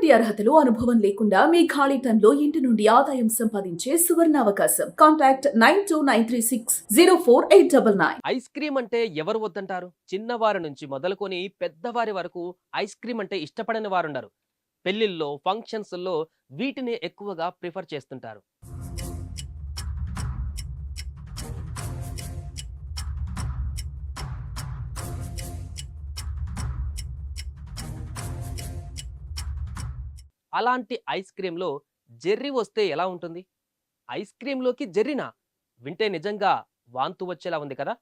ఎటువంటి అర్హతలు అనుభవం లేకుండా మీ ఖాళీ టైంలో ఇంటి నుండి ఆదాయం సంపాదించే సువర్ణావకాశం. కాంటాక్ట్ 9293604899. ఐస్ క్రీమ్ అంటే ఎవరు వద్దంటారు? చిన్నవారి నుంచి మొదలుకొని పెద్దవారి వరకు ఐస్ క్రీమ్ అంటే ఇష్టపడని వారుండరు. పెళ్లిల్లో, ఫంక్షన్స్‌ల్లో వీటిని ఎక్కువగా ప్రిఫర్ చేస్తుంటారు. అలాంటి ఐస్ క్రీమ్‌లో జెర్రీ వస్తే ఎలా ఉంటుంది? ఐస్ క్రీమ్‌లోకి జెర్రీనా? వింటే నిజంగా వాంతు వచ్చేలా ఉంది కదా!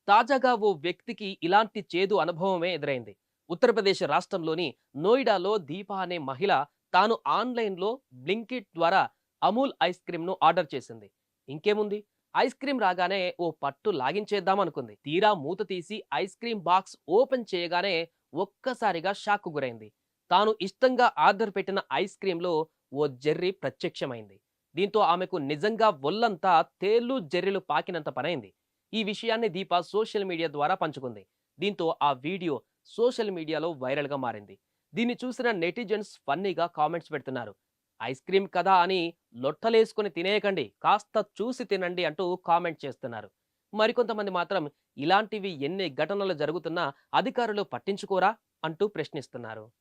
తాజాగా ఓ వ్యక్తికి ఇలాంటి చేదు అనుభవమే ఎదురైంది. ఉత్తరప్రదేశ్ రాష్ట్రంలోని నోయిడాలో దీప అనే మహిళ తాను ఆన్‌లైన్‌లో బ్లింకిట్ ద్వారా అమూల్ ఐస్ క్రీమ్‌ను ఆర్డర్ చేసింది. ఇంకేముంది, ఐస్ క్రీమ్ రాగానే ఓ పట్టు లాగించేద్దాం అనుకుంది. తీరా మూత తీసి ఐస్ క్రీమ్ బాక్స్ ఓపెన్ చేయగానే ఒక్కసారిగా షాక్‌కు గురైంది. తాను ఇష్టంగా ఆర్డర్ పెట్టిన ఐస్ క్రీమ్‌లో ఓ జెర్రీ ప్రత్యక్షమైంది. దీంతో ఆమెకు నిజంగా ఒళ్లంతా తేళ్లు, జెర్రీలు పాకినంత పనైంది. ఈ విషయాన్ని దీప సోషల్ మీడియా ద్వారా పంచుకుంది. దీంతో ఆ వీడియో సోషల్ మీడియాలో వైరల్‌గా మారింది. దీన్ని చూసిన నెటిజన్స్ ఫన్నీగా కామెంట్స్ పెడుతున్నారు. ఐస్ క్రీమ్ కదా అని లొట్టలేసుకొని తినేయకండి, కాస్త చూసి తినండి అంటూ కామెంట్ చేస్తున్నారు. మరికొంతమంది మాత్రం ఇలాంటివి ఎన్ని ఘటనలు జరుగుతున్నా అధికారులు పట్టించుకోరా అంటూ ప్రశ్నిస్తున్నారు.